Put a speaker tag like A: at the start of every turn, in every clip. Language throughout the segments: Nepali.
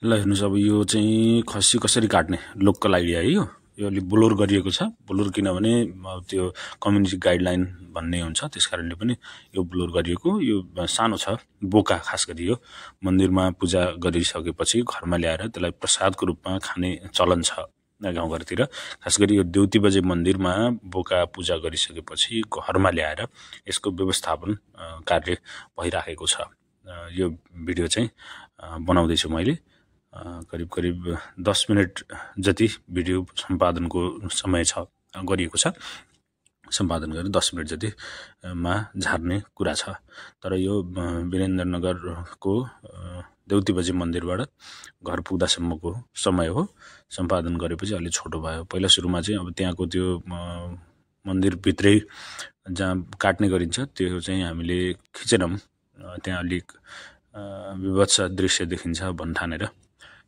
A: ल हेर्नुस् अब यो चाहिँ खसी कसरी काट्ने लोकल आइडिया है। यो अलि ब्लोर गरिएको छ। ब्लोर किनभने त्यो कम्युनिटी गाइडलाइन भन्ने हुन्छ, त्यसकारणले पनि यो ब्लोर गरिएको। यो सानो छ, बोका खास गरी यो मन्दिरमा पूजा गरिसकेपछि घरमा ल्याएर त्यसलाई प्रसादको रूपमा खाने चलन छ गाउँघरतिर। खास गरी यो देउती बजे मन्दिरमा बोका पूजा गरिसकेपछि घरमा ल्याएर यसको व्यवस्थापन कार्य भइराखेको छ। यो भिडियो चाहिँ बनाउँदैछु मैले। करिब करिब 10 मिनट जति भिडियो सम्पादनको समय छ, गरिएको छ। सम्पादन गरेर 10 मिनट जति मा झार्ने कुरा छ। तर यो वीरेन्द्रनगरको देउती बजे मन्दिरबाट घर पुग्दासम्मको समय हो। सम्पादन गरेपछि अलि छोटो भयो। पहिला सुरुमा चाहिँ अब त्यहाँको त्यो मन्दिरभित्रै जहाँ काट्ने गरिन्छ त्यो चाहिँ हामीले खिचेनौँ। त्यहाँ अलिक विभत्स दृश्य देखिन्छ भन्ने ठानेर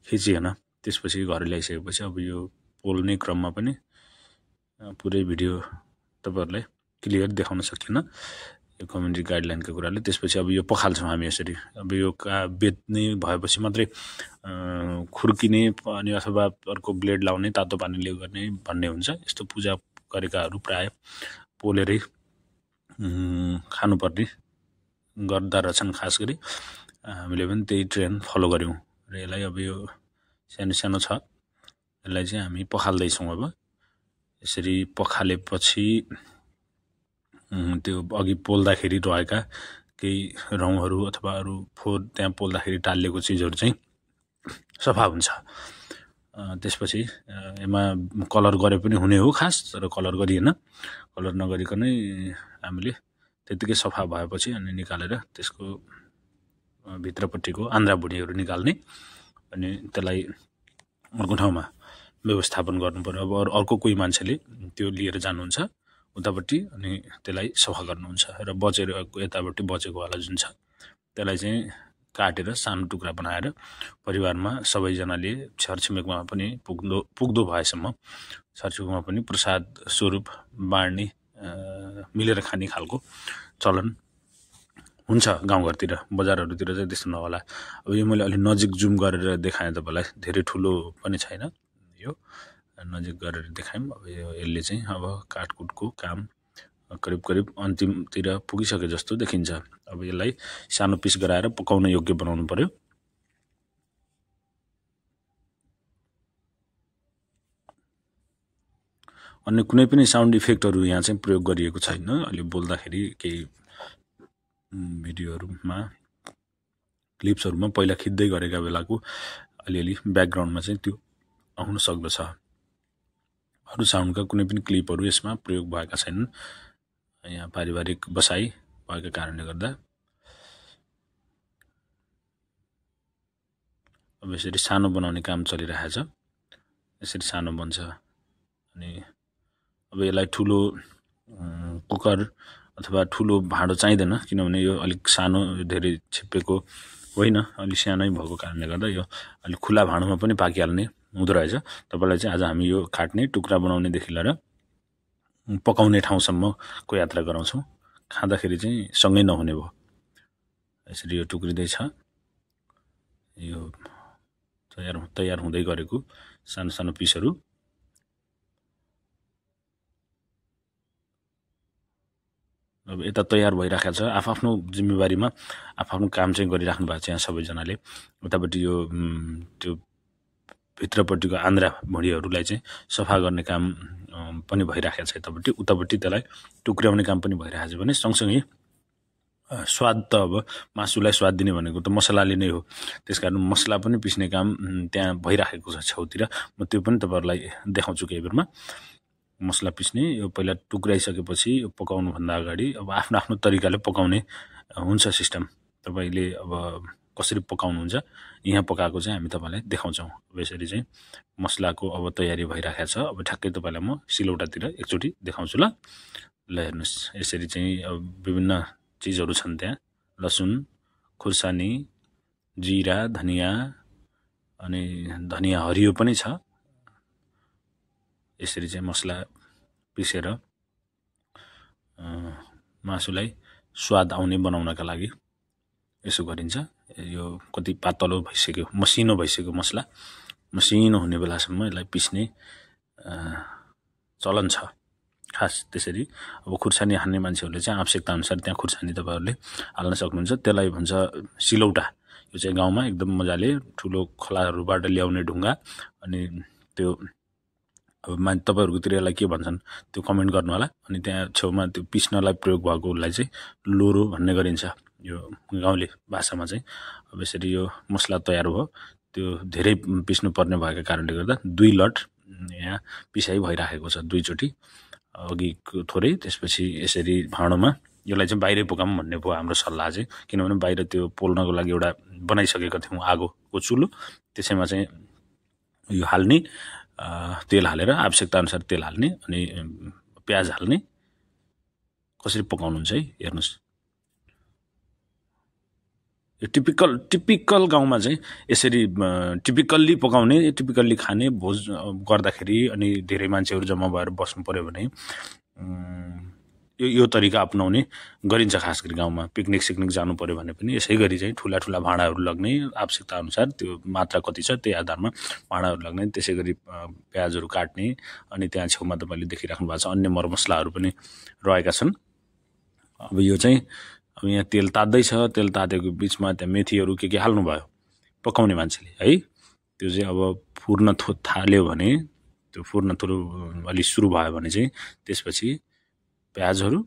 A: खिचिएन। त्यसपछि घर ल्याइसकेपछि अब यो पोल्ने क्रममा पनि पुरै भिडियो तपाईहरुलाई क्लियर देखाउन सकिएन, यो कम्युनिटी गाइडलाइनका कुराले। त्यसपछि अब यो पखाल्छौँ हामी यसरी। अब यो बेच्ने भएपछि मात्रै खुर्किने अनि अथवा अर्को ब्लेड लाउने, तातो पानीले गर्ने भन्ने हुन्छ। यस्तो पूजा गरेकाहरू प्राय पोलेरै खानुपर्ने गर्दा रहेछन्। खास गरी हामीले पनि त्यही ट्रेन्ड फलो गर्यौं र यसलाई अब यो सानो सानो छ, यसलाई चाहिँ हामी पखाल्दैछौँ। अब यसरी पखालेपछि त्यो अघि पोल्दाखेरि रहेका केही रौँहरू अथवा अरू फोहोर त्यहाँ पोल्दाखेरि टालिएको चिजहरू चाहिँ सफा हुन्छ। त्यसपछि यसमा कलर गरे पनि हुने हो खास, तर कलर गरिएन। कलर नगरिकनै हामीले त्यतिकै सफा भएपछि अनि निकालेर त्यसको भित्रपट्टिको आन्द्रा भुँडीहरू निकाल्ने अनि त्यसलाई अर्को ठाउँमा व्यवस्थापन गर्नुपर्यो। अब अर्को कोही मान्छेले त्यो लिएर जानुहुन्छ उतापट्टि अनि त्यसलाई सफा गर्नुहुन्छ र बचेर यतापट्टि बचेकोवाला जुन छ त्यसलाई चाहिँ काटेर सानो टुक्रा बनाएर परिवारमा सबैजनाले छरछिमेकमा पनि पुग्दो भएसम्म छरछिमेकमा पनि प्रसाद स्वरूप बाँड्ने, मिलेर खाने खालको चलन हुन्छ गाउँघरतिर। बजारहरूतिर चाहिँ त्यस्तो नहोला। अब यो मैले अलि नजिक जुम गरेर देखाएँ तपाईलाई, धेरै ठुलो पनि छैन, यो नजिक गरेर देखायौँ। अब यसले चाहिँ अब काटकुटको काम करिब करिब अन्तिमतिर पुगिसके जस्तो देखिन्छ। अब यसलाई सानो पिस गराएर पकाउन योग्य बनाउनु पर्यो। अन्य कुनै पनि साउन्ड इफेक्टहरू यहाँ चाहिँ प्रयोग गरिएको छैन। अलि बोल्दाखेरि केही भिडियोहरूमा क्लिप्सहरूमा पहिला खिच्दै गरेका बेलाको अलिअलि ब्याकग्राउन्डमा चाहिँ त्यो आउन सक्दछ। अरू साउन्डका कुनै पनि क्लिपहरू यसमा प्रयोग भएका छैनन्। यहाँ पारिवारिक बसाई भएका कारणले गर्दा अब यसरी सानो बनाउने काम चलिरहेछ। यसरी सानो बन्छ अनि अब यसलाई ठुलो कुकर अथवा ठुलो भाँडो चाहिँदैन, किनभने यो अलिक सानो, धेरै छिप्पेको होइन, अलिक सानै भएको कारणले गर्दा यो अलिक खुला भाँडोमा पनि पाकिहाल्ने हुँदो रहेछ। तपाईलाई चाहिँ आज हामी यो काट्ने, टुक्रा बनाउनेदेखि लिएर पकाउने ठाउँसम्मको यात्रा गराउँछौँ। खाँदाखेरि चाहिँ सँगै नहुने भयो। यसरी यो टुक्रिँदैछ। यो तयार हुँदै गरेको सानो सानो पिसहरू अब यता तयार भइराखेको छ। आफ्नो जिम्मेवारीमा आफ्नो काम चाहिँ गरिराख्नु भएको छ यहाँ सबैजनाले। उतापट्टि यो त्यो भित्रपट्टिको आन्द्रा भुँडीहरूलाई चाहिँ सफा गर्ने काम पनि भइराखेको छ यतापट्टि। उतापट्टि त्यसलाई टुक्र्याउने काम पनि भइरहेको छ भने सँगसँगै स्वाद त अब मासुलाई स्वाद दिने भनेको त मसलाले नै हो। त्यसकारण मसला पनि पिस्ने काम त्यहाँ भइराखेको छ छेउतिर। म त्यो पनि तपाईहरुलाई देखाउँछु केही बेरमा। मसला पिस्ने यो पहिला टुक्राइसकेपछि यो पकाउनुभन्दा अगाडि अब आफ्नो आफ्नो तरिकाले पकाउने हुन्छ सिस्टम। तपाईले अब कसरी पकाउनुहुन्छ यहाँ पकाएको चाहिँ हामी तपाईलाई देखाउँछौँ। अब यसरी चाहिँ मसलाको अब तयारी भइराखेको छ। अब ठ्याक्कै तपाईलाई म सिलौटातिर एकचोटि देखाउँछु। ल हेर्नुस्, यसरी चाहिँ अब विभिन्न चिजहरू छन् त्यहाँ। लसुन, खुर्सानी, जिरा, धनिया अनि धनिया हरियो पनि छ। यसरी चाहिँ मसला पिसेर मासुलाई स्वाद आउने बनाउनका लागि यसो गरिन्छ। यो कति पातलो भइसक्यो, मसिनो भइसक्यो मसला। मसिनो हुने बेलासम्म यसलाई पिस्ने चलन छ खास। त्यसरी अब खुर्सानी हान्ने मान्छेहरूले चाहिँ आवश्यकता अनुसार त्यहाँ खुर्सानी तपाईँहरूले हाल्न सक्नुहुन्छ। त्यसलाई भन्छ सिलौटा। यो चाहिँ गाउँमा एकदम मजाले ठुलो खोलाहरूबाट ल्याउने ढुङ्गा। अनि त्यो अब तपाईँहरूकोतिर यसलाई के भन्छन् त्यो कमेन्ट गर्नु होला। अनि त्यहाँ छेउमा त्यो पिस्नलाई प्रयोग भएकोलाई चाहिँ लोरो भन्ने गरिन्छ यो गाउँले भाषामा चाहिँ। अब यसरी यो मसला तयार भयो, त्यो धेरै पिस्नु पर्ने भएको कारणले गर्दा 2 लट यहाँ पिसाइ भइराखेको छ, 2 चोटि अघि थोरै, त्यसपछि यसरी भाँडोमा यसलाई चाहिँ बाहिरै पकाऊँ भन्ने भयो हाम्रो सल्लाह चाहिँ। किनभने बाहिर त्यो पोल्नको लागि एउटा बनाइसकेका थियौँ आगोको चुलो, त्यसैमा चाहिँ यो हाल्ने, तेल हालेर आवश्यकता अनुसार तेल हाल्ने, अनि प्याज हाल्ने। कसरी पकाउनुहुन्छ है हेर्नुहोस्। यो टिपिकल गाउँमा चाहिँ यसरी टिपिकल्ली पकाउने, टिपिकल्ली खाने भोज गर्दाखेरि अनि धेरै मान्छेहरू जम्मा भएर बस्नु पर्यो भने यो तरिका अपनाउने गरिन्छ। खास गरी गाउँमा पिकनिक सिकनिक जानु पर्यो भने पनि यसै गरी चाहिँ ठुला भाँडाहरू लग्ने, आवश्यकता अनुसार त्यो मात्रा कति छ त्यही आधारमा भाँडाहरू लग्ने, त्यसै गरी प्याजहरू काट्ने। अनि त्यहाँ छेउमा तपाईँले देखिराख्नु भएको छ अन्य मरमसलाहरू पनि रहेका छन्। अब यो चाहिँ अब यहाँ तेल तात्दैछ, तेल तातेको बिचमा त्यहाँ मेथीहरू के हाल्नुभयो पकाउने मान्छेले है। त्यो चाहिँ अब फुर्न थाल्यो भने, त्यो फुर्न थोरो अलि सुरु भयो भने चाहिँ त्यसपछि प्याजहरू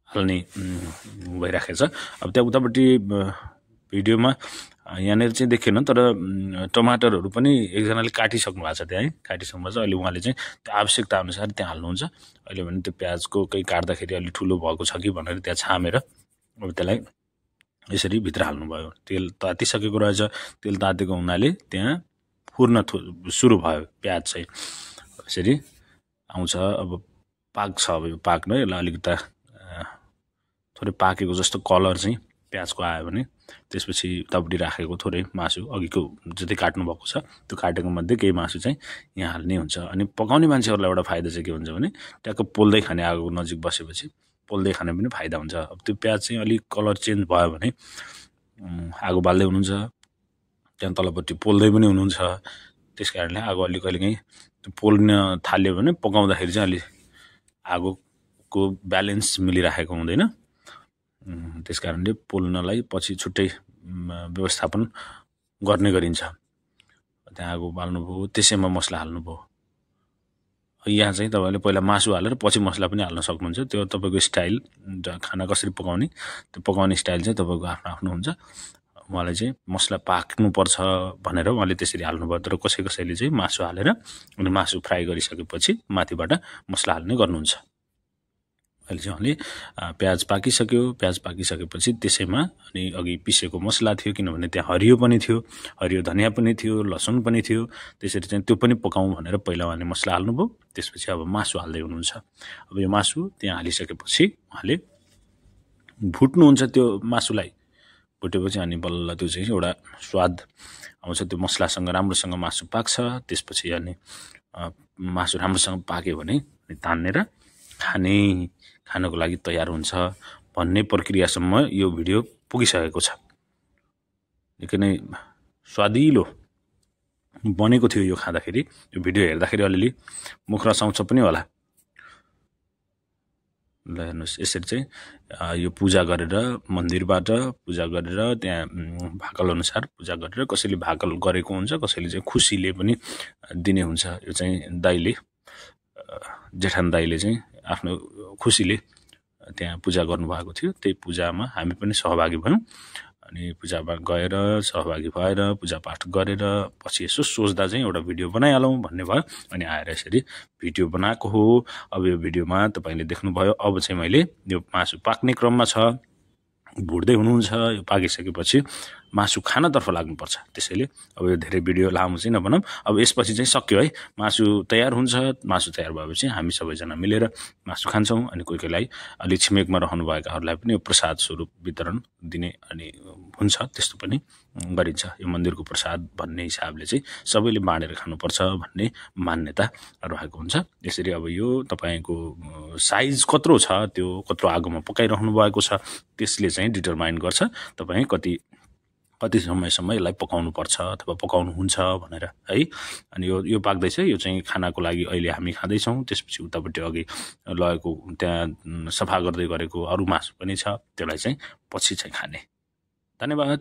A: हाल्ने भइराखेको छ। अब त्यहाँ उतापट्टि भिडियोमा यहाँनिर चाहिँ देखेन, तर टमाटरहरू पनि एकजनाले काटिसक्नु भएको छ त्यहाँ है, काटिसक्नु भएको छ। अहिले उहाँले चाहिँ त्यो आवश्यकता अनुसार त्यहाँ हाल्नुहुन्छ। अहिले भने त्यो प्याजको कहीँ काट्दाखेरि अलि ठुलो भएको छ कि भनेर त्यहाँ छामेर अब त्यसलाई यसरी भित्र हाल्नुभयो। तेल तातिसकेको रहेछ, तेल तातेको हुनाले त्यहाँ फुर्न सुरु भयो प्याज चाहिँ। यसरी आउँछ, अब पाक्छ। अब यो पाक्न यसलाई अलिकता थोरै पाकेको जस्तो कलर चाहिँ प्याजको आयो भने त्यसपछि उतापट्टि राखेको थोरै मासु अघिको जति काट्नुभएको छ त्यो काटेको मध्ये केही मासु चाहिँ यहाँ हाल्ने हुन्छ। अनि पकाउने मान्छेहरूलाई एउटा फाइदा चाहिँ के हुन्छ भने ट्याक्क पोल्दै खाने, आगोको नजिक बसेपछि पोल्दै खाने पनि फाइदा हुन्छ। अब त्यो प्याज चाहिँ अलिक कलर चेन्ज भयो भने आगो बाल्दै हुनुहुन्छ, त्यहाँ तलपट्टि पोल्दै पनि हुनुहुन्छ। त्यस कारणले आगो अलिक कहिलेकाहीँ पोल्न थाल्यो भने पकाउँदाखेरि चाहिँ अलिक आगोको ब्यालेन्स मिलिराखेको हुँदैन। त्यस कारणले पोल्नलाई पछि छुट्टै व्यवस्थापन गर्ने गरिन्छ। त्यहाँ आगो बाल्नुभयो, त्यसैमा मसला हाल्नुभयो। यहाँ चाहिँ तपाईँले पहिला मासु हालेर पछि मसला पनि हाल्न सक्नुहुन्छ। त्यो तपाईँको स्टाइल, खाना कसरी पकाउने त्यो पकाउने स्टाइल चाहिँ तपाईँको आफ्नो आफ्नो हुन्छ। उहाँले चाहिँ मसला पाक्नुपर्छ भनेर उहाँले त्यसरी हाल्नुभयो। तर कसैले चाहिँ मासु हालेर अनि मासु फ्राई गरिसकेपछि माथिबाट मसला हाल्ने गर्नुहुन्छ। अहिले चाहिँ उहाँले प्याज पाकिसकेपछि त्यसैमा अनि अघि पिसेको मसला थियो, किनभने त्यहाँ हरियो पनि थियो, हरियो धनियाँ पनि थियो, लसुन पनि थियो। त्यसरी चाहिँ त्यो पनि पकाउँ भनेर पहिला उहाँले मसला हाल्नुभयो। त्यसपछि अब मासु हाल्दै हुनुहुन्छ। अब यो मासु त्यहाँ हालिसकेपछि उहाँले भुट्नुहुन्छ त्यो मासुलाई। भुटेपछि अनि बल्ल त्यो चाहिँ एउटा स्वाद आउँछ। त्यो मसलासँग राम्रोसँग मासु पाक्छ। त्यसपछि अनि मासु राम्रोसँग पाक्यो भने तानेर खानको लागि तयार हुन्छ भन्ने प्रक्रियासम्म यो भिडियो पुगिसकेको छ। निकै नै स्वादिलो बनेको थियो यो खाँदाखेरि। यो भिडियो हेर्दाखेरि अलिअलि मुख रसाउँछ पनि होला। ल हेर्नुहोस्, यसरी चाहिँ यो पूजा गरेर, मन्दिरबाट पूजा गरेर, त्यहाँ भाकल अनुसार पूजा गरेर, कसैले भाकल गरेको हुन्छ, कसैले चाहिँ खुसीले पनि दिने हुन्छ। यो चाहिँ दाइले, जेठान दाइले चाहिँ आफ्नो खुसीले त्यहाँ पूजा गर्नुभएको थियो। त्यही पूजामा हामी पनि सहभागी भयौँ। अनि पूजामा गएर सहभागी भएर पूजापाठ गरेर पछि यसो सोच्दा चाहिँ एउटा भिडियो बनाइहालौँ भन्ने भयो। अनि आएर यसरी भिडियो बनाएको हो। अब यो भिडियोमा तपाईँले देख्नुभयो। अब चाहिँ मैले यो मासु पाक्ने क्रममा छ, भुट्दै हुनुहुन्छ। यो पाकिसकेपछि मासु खानतर्फ लाग्नुपर्छ। त्यसैले अब यो धेरै भिडियो लामो चाहिँ नबनाऊँ। अब यसपछि चाहिँ सक्यो है, मासु तयार हुन्छ। मासु तयार भएपछि हामी सबैजना मिलेर मासु खान्छौँ। अनि कोही कोहीलाई अलि छिमेकमा रहनुभएकाहरूलाई पनि यो प्रसाद स्वरूप वितरण दिने अनि हुन्छ, त्यस्तो पनि गरिन्छ। यो मन्दिरको प्रसाद भन्ने हिसाबले चाहिँ सबैले बाँडेर खानुपर्छ भन्ने मान्यता रहेको हुन्छ। यसरी अब यो तपाईँको साइज कत्रो छ, त्यो कत्रो आगोमा पकाइरहनु भएको छ, त्यसले चाहिँ डिटरमाइन गर्छ तपाईँ कति समयसम्म यसलाई पकाउनुपर्छ अथवा पकाउनुहुन्छ भनेर है। अनि यो पाक्दैछ, यो चाहिँ खानाको लागि अहिले हामी खाँदैछौँ। त्यसपछि उतापट्टि अघि लगेको त्यहाँ सफा गर्दै गरेको अरू मासु पनि छ, त्यसलाई चाहिँ पछि चाहिँ खाने। धन्यवाद।